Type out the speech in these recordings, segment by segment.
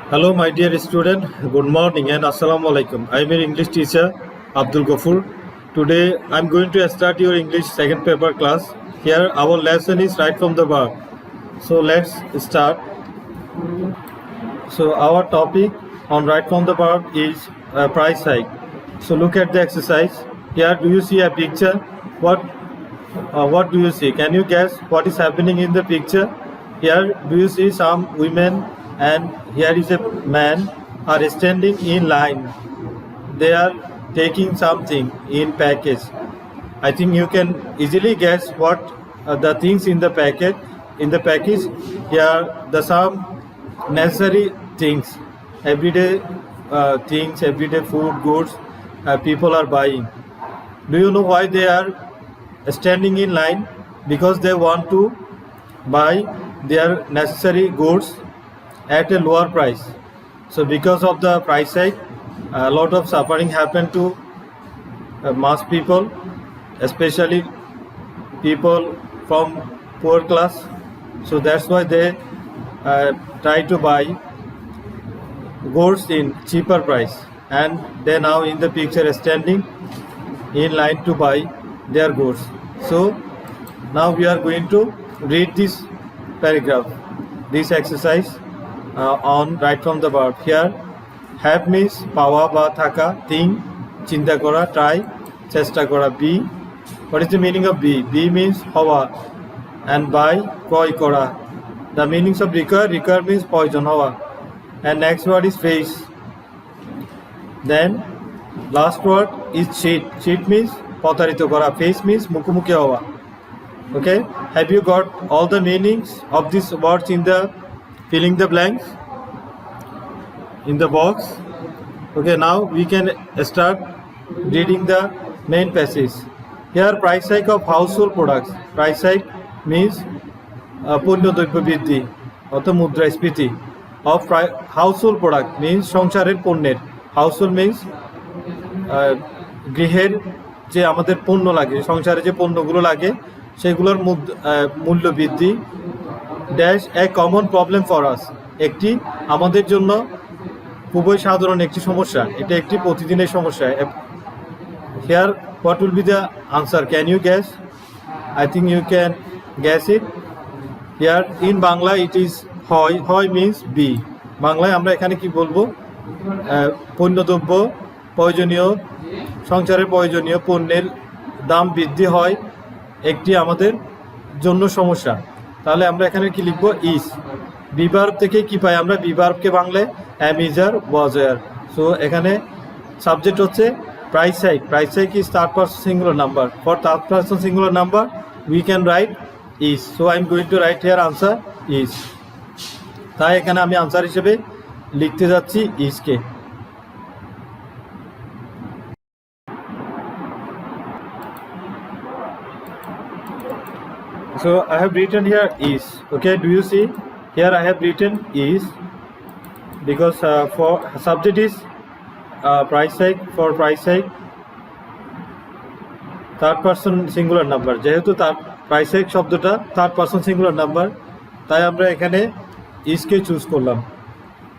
Hello, my dear student. Good morning and Assalamu alaikum. I am your English teacher, Abdul Gafur. Today, I am going to start your English second paper class. Here, our lesson is right from the verb. So, let's start. So, our topic on right from the verb is price hike. So, look at the exercise. Here, do you see a picture? What do you see? Can you guess what is happening in the picture? Here, do you see some women and here is a man are standing in line. They are taking something in package. I think you can easily guess what the things in the packet in the package. Here, the some necessary things, everyday things, everyday food goods people are buying. Do you know why they are standing in line? Because they want to buy their necessary goods at a lower price. So because of the price hike, a lot of suffering happened to mass people, especially people from poor class. So that's why they try to buy goods in cheaper price, and they now in the picture standing in line to buy their goods. So now we are going to read this paragraph, this exercise on right from the verb. Here, have means পাওয়া বা থাকা, think চিন্তা করা, try চেষ্টা করা, be. What is the meaning of be? Be means হওয়া, and buy ক্রয় করা. The meanings of recur means poison হওয়া, and next word is face. Then last word is cheat means প্রতারিত করা, face means মুখোমুখি হওয়া. Okay, have you got all the meanings of these words in the filling the blanks in the box? Okay, now we can start reading the main passage. Here, price hike of household products. Price hike means পণ্যদ্রব্য বৃদ্ধি অর্থাৎ মুদ্রাস্ফীতি of household product means সংসারের পণ্যের. Household means গৃহের যে আমাদের পণ্য লাগে, সংসারে যে পণ্যগুলো লাগে সেগুলোর মূল্য বৃদ্ধি. Dash a common problem for us, একটি আমাদের জন্য খুবই সাধারণ একটি সমস্যা, এটা একটি প্রতিদিনের সমস্যা. Here what will be the answer? Can you guess? I think you can guess it. Here in Bangla it is হয় মিন্স বি. বাংলায় আমরা এখানে কি বলবো? পণ্যদ্রব্য প্রয়োজনীয় সংসারের প্রয়োজনীয় পণ্যের দাম বৃদ্ধি হয় একটি আমাদের জন্য সমস্যা. তাহলে আমরা এখানে কি লিখবো? ইজ. বিভার্ব থেকে কি পাই আমরা? বিভার্বকে বাংলায় অ্যাম, ইজ, আর, ওয়াজ, আর. সো এখানে সাবজেক্ট হচ্ছে price hike. Price hike is third person singular number. For third person singular number we can write is. So I am going to write here answer is. তাই এখানে আমি answer হিসেবে লিখতে যাচ্ছি ইজকে. So I have written here is. Okay, do you see? Here I have written is because for subject is price hike. For price hike, third person singular number. যেহেতু তার price hike শব্দটা third person singular number, তাই আমরা এখানে ইজকে choose করলাম.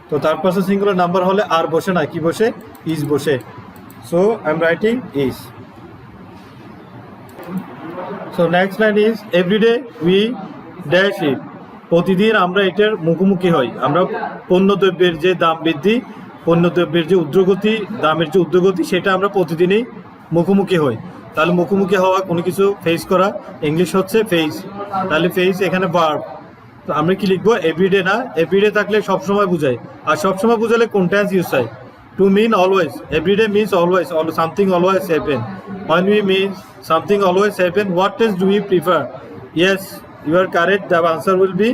তো third person singular number হলে আর বসে না, কি বসে? ইজ বসে. So I am writing is. So next line is everyday we dash it. প্রতিদিন আমরা এটার মুখোমুখি হই. আমরা পণ্যদ্রব্যের যে দাম বৃদ্ধি, পণ্যদ্রব্যের যে ঊর্ধ্বগতি, দামের যে ঊর্ধ্বগতি, সেটা আমরা প্রতিদিনই মুখোমুখি হই. তাহলে মুখোমুখি হওয়া, কোনো কিছু ফেস করা, ইংলিশ হচ্ছে ফেস. তাহলে ফেস এখানে ভার্ব. তো আমরা কি লিখবো? এভরিডে না, এভরিডে থাকলে সবসময় বোঝায়, আর সবসময় বোঝালে কোন টেন্স ইউজ হয়? To mean always. Everyday means always, something always happen. When we mean something always happen, what tense do we prefer? Yes, you are correct. The answer will be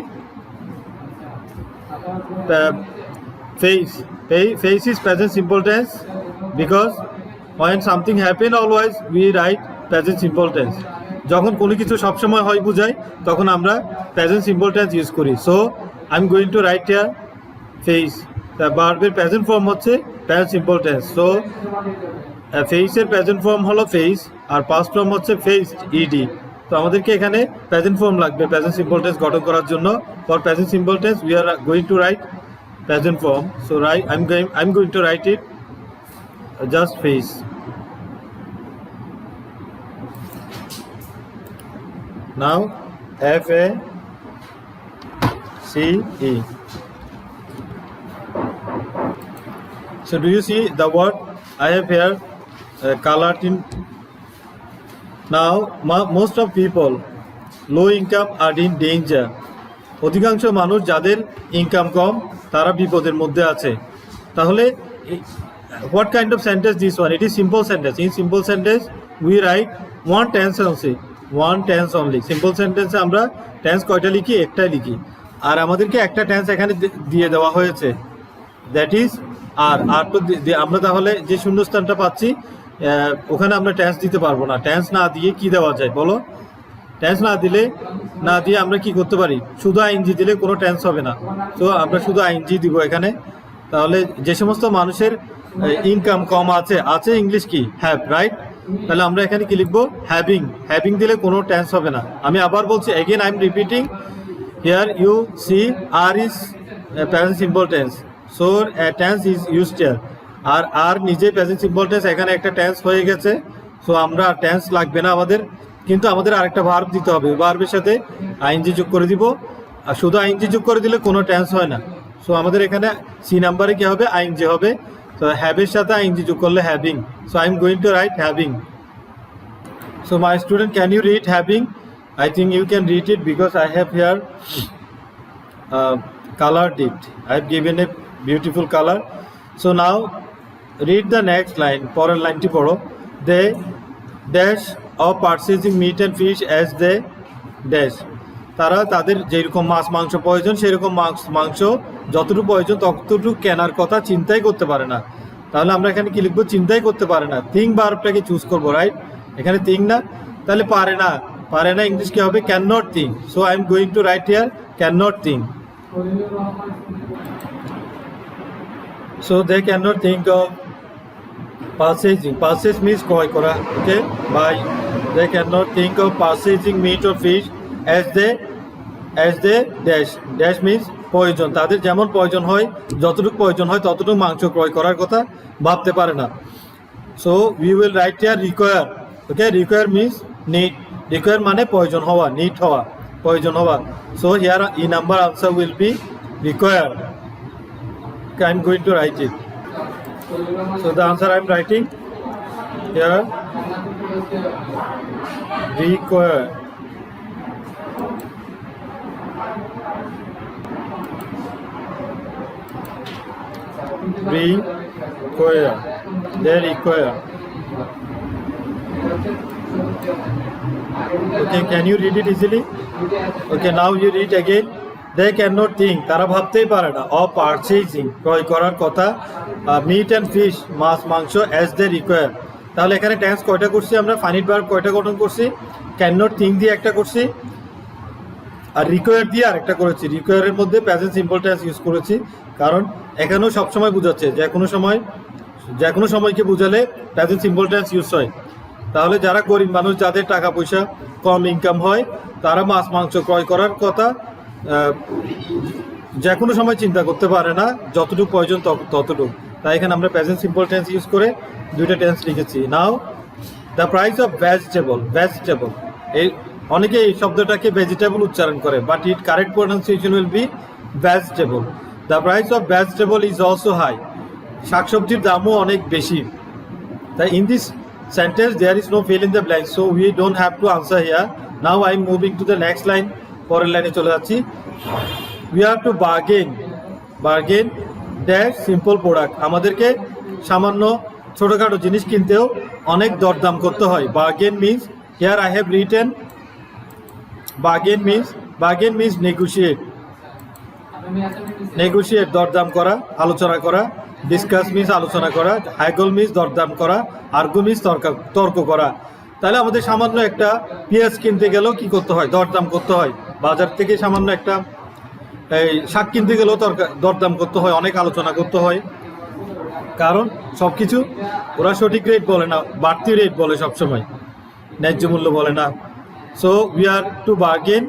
the face. Face is present simple tense because when something happen always we write present simple tense. যখন কোনো কিছু সবসময় হয় বোঝায় তখন আমরা present simple tense use করি. So I am going to write here face. The verb-এর present form হচ্ছে present simple tense. So ফেসের প্রেজেন্ট ফর্ম হলো ফেস, আর পাস্ট ফর্ম হচ্ছে ফেসড, ইডি. তো আমাদেরকে এখানে প্রেজেন্ট ফর্ম লাগবে প্রেজেন্ট সিম্পল টেন্স গঠন করার জন্য. For present simple tense we are going to right present form. So I'm going to write it just face. Now FACE. So do you see the word I have here colored in? Now most of people low income are in danger. অধিকাংশ মানুষ যাদের income কম তারা বিপদের মধ্যে আছে। তাহলে what kind of sentence this one? It is simple sentence. In simple sentence we write one tense only. Simple sentence আমরা tense কয়টা লিখি? একটাই লিখি। আর আমাদেরকে একটা টেন্স এখানে দিয়ে দেওয়া হয়েছে, দ্যাট ইজ আর তো আমরা তাহলে যে শূন্যস্থানটা পাচ্ছি ওখানে আমরা টেন্স দিতে পারবো না। টেন্স না দিয়ে কি দেওয়া যায় বলো? টেন্স না দিয়ে আমরা কি করতে পারি? শুধু আইএনজি দিলে কোনো টেন্স হবে না, তো আমরা শুধু আইএনজি দিব এখানে। তাহলে যে সমস্ত মানুষের ইনকাম কম আছে ইংলিশ কি? Have, right? তাহলে আমরা এখানে কি লিখবো? হ্যাভিং দিলে কোনো টেন্স হবে না। আমি আবার বলছি, again I am repeating, here you see are is present simple tense, so tense is used here. আর নিজে প্রেজেন্ট সিম্পল টেন্স, এখানে একটা টেন্স হয়ে গেছে, সো আমরা টেন্স লাগবে না আমাদের, কিন্তু আমাদের আরেকটা ভার্ব দিতে হবে। ভার্বের সাথে আইএনজি যোগ করে দিব, আর শুধু আইএনজি যোগ করে দিলে কোনো টেন্স হয় না। সো আমাদের এখানে সি নাম্বারে কি হবে? আইএনজি হবে। তো হ্যাভের সাথে আইএনজি যোগ করলে having. So I am going to right having. So my student, can you read having? I think you can read it because I have here colored it. I have given a beautiful color. So now read the next line. পরের লাইনটি পড়ো। They dash of purchasing meat and fish as they dash. তারা তাদের যেরকম মাছ মাংস প্রয়োজন সেরকম মাংস যতটুকু প্রয়োজন ততটুকু কেনার কথা চিন্তাই করতে পারে না। তাহলে আমরা এখানে কি লিখবো? চিন্তাই করতে পারে না। থিঙ্ক ভার্বটাকে চুজ করবো, রাইট? এখানে থিঙ্ক না, তাহলে পারে না ইংলিশ কি হবে? Can not think. So I am going to write here can not think. So they can not think of purchasing. Purchase means ক্রয় করা, okay, buy. They can not think of purchasing meat or fish as they dash means প্রয়োজন। তাদের যেমন প্রয়োজন হয়, যতটুকু প্রয়োজন হয় ততটুকু মাংস ক্রয় করার কথা ভাবতে পারে না। So we will write here require. Okay, require means need. Require মানে প্রয়োজন হওয়া, need হওয়া, প্রয়োজন হওয়া। So here E number answer will be require. Okay, I am going to write it. So the answer I am writing here require. They require. Okay, can you read it easily? Okay, now you read again. They cannot think, তারা ভাবতেই পারে না, of purchasing ক্রয় করার কথা, meat and fish মাছ মাংস as they require। তাহলে এখানে টেন্স কয়টা করছি আমরা? ফাইনাইট ভার্ব কয়টা গঠন করছি? ক্যান নট থিঙ্ক দিয়ে একটা করছি, আর রিকোয়ার দিয়ে আরেকটা করেছি। রিকোয়ারের মধ্যে প্রেজেন্ট সিম্পল টেন্স ইউজ করেছি, কারণ এখানেও সবসময় বোঝাচ্ছে যে কোনো সময়কে বোঝালে প্রেজেন্ট সিম্পল টেন্স ইউজ হয়। তাহলে যারা গরিব মানুষ, যাদের টাকা পয়সা কম ইনকাম হয়, তারা মাছ মাংস ক্রয় করার কথা যে কোনো সময় চিন্তা করতে পারে না, যতটুকু প্রয়োজন ততটুকু। তাই এখানে আমরা প্রেজেন্ট সিম্পল টেন্স ইউজ করে দুইটা টেন্স লিখেছি। Now the price of vegetable. এই অনেকে এই শব্দটাকে ভেজিটেবল উচ্চারণ করে, but it correct pronunciation will be vegetable. The price of vegetable is also high. শাকসবজির দামও অনেক বেশি। তাই in this sentence there is no fill in the blank, so we don't have to answer here. Now I am moving to the next line. পরের লাইনে চলে যাচ্ছি। we have to bargain dash simple product. আমাদেরকে সামান্য ছোটখাটো জিনিস কিনতেও অনেক দরদাম করতে হয়। bargain means here I have written bargain means negotiate দরদাম করা, আলোচনা করা। ডিসকাস মিন্স আলোচনা করা, হ্যাগল মিন্স দরদাম করা, আর্গু মিন্স তর্ক করা। তাহলে আমাদের সামান্য একটা পেঁয়াজ কিনতে গেলেও কি করতে হয়? দরদাম করতে হয়। বাজার থেকে সামান্য একটা শাক কিনতে গেলেও দরদাম করতে হয়, অনেক আলোচনা করতে হয়, কারণ সব কিছু ওরা সঠিক রেট বলে না, বাড়তি রেট বলে সবসময়, ন্যায্য মূল্য বলে না। So we are to bargain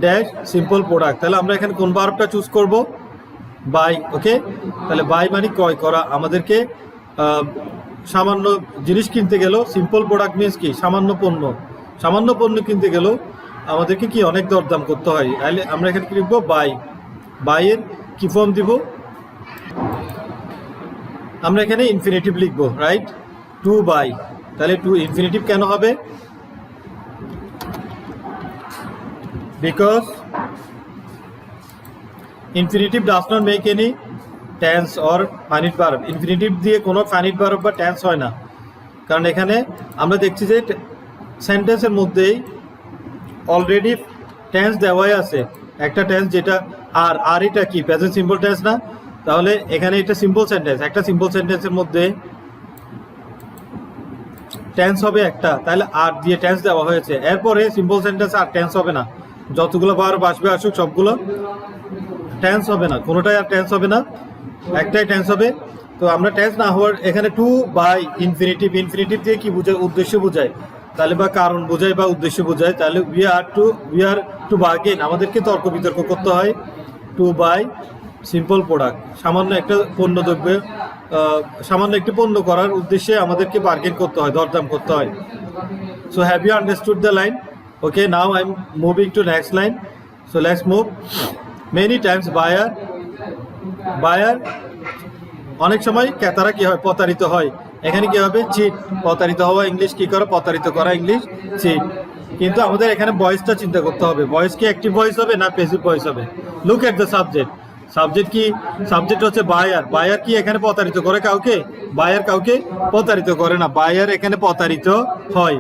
dash simple product. তাহলে আমরা এখানে কোন ভার্বটা চুজ করব? বাই, ওকে। তাহলে বাই মানে ক্রয় করা। আমাদেরকে সামান্য জিনিস কিনতে গেলেও, সিম্পল প্রোডাক্ট মিনস কি, সামান্য পণ্য কিনতে গেলেও আমাদেরকে কি অনেক দরদাম করতে হয়। তাহলে আমরা এখানে কি লিখবো, বাই। বাইয়ের কি ফর্ম দিব, আমরা এখানে ইনফিনিটিভ লিখবো, রাইট, টু বাই। তাহলে টু ইনফিনিটিভ কেন হবে, because infinitive does not make any tense or finite verb. Infinitive দিয়ে কোনো ফাইনিট ভার্ব বা টেন্স হয় না, কারণ এখানে আমরা দেখছি যে সেন্টেন্সের মধ্যেই অলরেডি টেন্স দেওয়াই আছে, একটা টেন্স যেটা আর এটা কি প্রেজেন্ট সিম্পল টেন্স না, তাহলে এখানে এটা সিম্পল সেন্টেন্স, একটা সিম্পল সেন্টেন্সের মধ্যে টেন্স হবে একটা, তাহলে আর দিয়ে টেন্স দেওয়া হয়েছে। এরপরে সিম্পল সেন্টেন্স আর টেন্স হবে না, যতগুলো ভার্ব আসবে আসুক সবগুলো টেন্স হবে না, কোনোটাই আর টেন্স হবে না, একটাই টেন্স হবে। তো আমরা টেন্স না হওয়ার এখানে টু বাই ইনফিনিটিভ দিয়ে কি বোঝায়, উদ্দেশ্য বোঝায়, তাহলে বা কারণ বোঝায় বা উদ্দেশ্য বোঝায়। তাহলে উই আর টু বার্গেন, আমাদেরকে তর্ক বিতর্ক করতে হয় টু বাই সিম্পল প্রোডাক্ট, সামান্য একটা পণ্য দ্রব্য, সামান্য একটি পণ্য করার উদ্দেশ্যে আমাদেরকে বার্গেন করতে হয়, দরদাম করতে হয়। So have you understood the line? Okay, now I am moving to next line. So let's move. Many times buyer অনেক সময় ক্রেতারা কি হয়, প্রতারিত হয়। এখানে কি হবে, চিট। প্রতারিত হওয়া ইংলিশ কি করা, প্রতারিত করা ইংলিশ চিট। কিন্তু আমাদের এখানে ভয়েসটা চিন্তা করতে হবে, ভয়েস কি অ্যাক্টিভ ভয়েস হবে না প্যাসিভ ভয়েস হবে। Look at the subject. Subject হচ্ছে বায়ার কি এখানে প্রতারিত করে কাউকে, বায়ার কাউকে প্রতারিত করে না, বায়ার এখানে প্রতারিত হয়।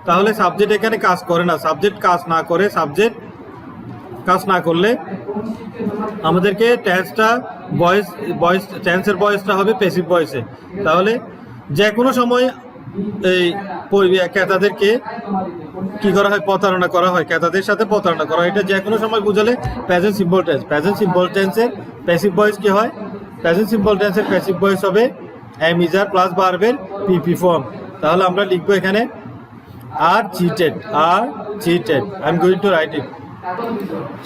তাহলে সাবজেক্ট এখানে কাজ করে না, সাবজেক্ট কাজ না করলে আমাদেরকে টেন্সের ভয়েসটা হবে প্যাসিভ ভয়েসে। তাহলে যে কোনো সময় এই ক্রেতাদেরকে কি করা হয়, প্রতারণা করা হয়, ক্রেতাদের সাথে প্রতারণা করা হয়। এটা যে কোনো সময় বুঝালে প্রেজেন্ট সিম্পল টেন্সের প্যাসিভ ভয়েস কি হয়, প্রেজেন্ট সিম্পল টেন্সের প্যাসিভ ভয়েস হবে এম ইজ আর প্লাস ভার্বের পিপি ফর্ম। তাহলে আমরা লিখবো এখানে are cheated. I am going to write it.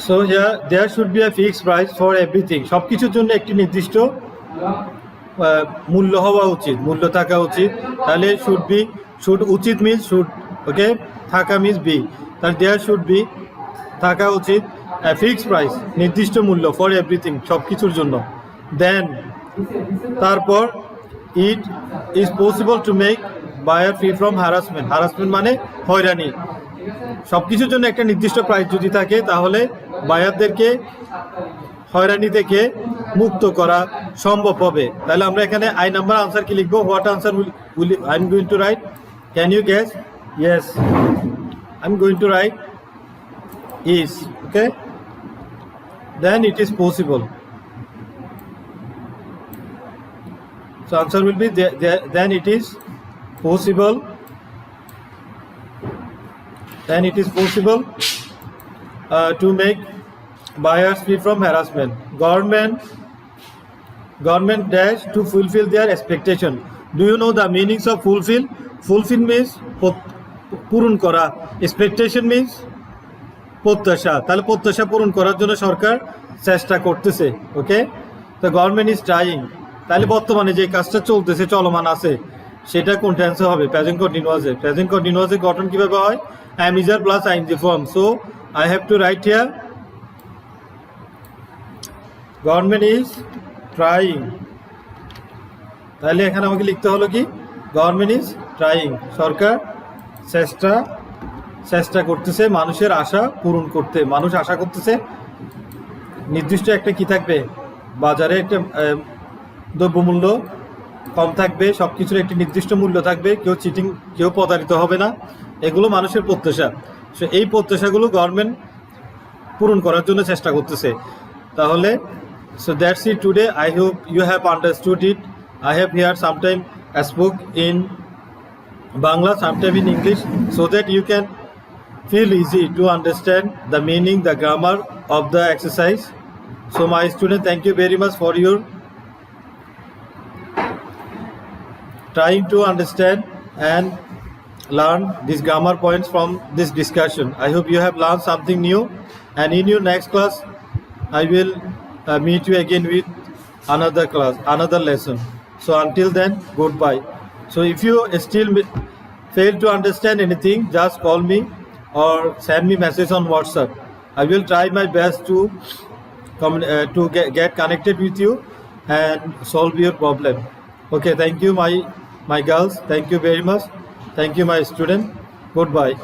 So here there should be a fixed price for everything. সব কিছুর জন্য একটি নির্দিষ্ট মূল্য হওয়া উচিত, মূল্য থাকা উচিত। তাহলে উচিত মিনস শুড, ওকে, থাকা মিনস বি। তাহলে দেয়ার শুড বি থাকা উচিত ফিক্সড প্রাইস, নির্দিষ্ট মূল্য, ফর এভরিথিং, সব কিছুর জন্য। দেন তারপর it is possible to make buyer free from harassment মানে হয়রানি। সব কিছুর জন্য একটা নির্দিষ্ট প্রাইস যদি থাকে তাহলে বায়ারদেরকে হয়রানি থেকে মুক্ত করা সম্ভব হবে। তাহলে আমরা এখানে আই নাম্বার আনসার কি লিখবো, what answer will I am going to write, can you guess? Yes, I am going to write is, okay, then it is possible. So answer will be then it is possible, to make buyers free from harassment. Government dash to fulfill their expectation. Do you know the meanings of fulfill means পূরণ করা, expectation means প্রত্যাশা। তাহলে প্রত্যাশা পূরণ করার জন্য সরকার চেষ্টা করতেছে, ওকে। তো গভর্নমেন্ট ইজ ট্রাইং, তাহলে বর্তমানে যে কাজটা চলতেছে, চলমান আছে, সেটা কোন টেন্সে হবে, প্রেজেন্ট কন্টিনিউয়াসে গঠন কিভাবে হয়, am is আর plus ing form. So I have to write here government is trying. তাহলে এখানে আমাকে লিখতে হলো কি, গভর্নমেন্ট ইজ ট্রাইং, সরকার চেষ্টা করতেছে মানুষের আশা পূরণ করতে। মানুষ আশা করতেছে নির্দিষ্ট একটা কি থাকবে, বাজারে একটা দ্রব্যমূল্য কম থাকবে, সব কিছুর একটি নির্দিষ্ট মূল্য থাকবে, কেউ প্রতারিত হবে না, এগুলো মানুষের প্রত্যাশা। সো এই প্রত্যাশাগুলো গভর্নমেন্ট পূরণ করার জন্য চেষ্টা করতেছে। তাহলে so that's it today. I hope you have understood it. I have here sometime spoke in Bangla, sometime in English, so that you can feel easy to understand the meaning, the grammar of the exercise. So my student, thank you very much for your trying to understand and learn these grammar points from this discussion. I hope you have learned something new, and in your next class I will meet you again with another class, another lesson. So until then, goodbye. So if you still fail to understand anything, just call me or send me message on WhatsApp. I will try my best to get connected with you and solve your problem. Okay, thank you, my girls. Thank you very much. Thank you, my student. Goodbye.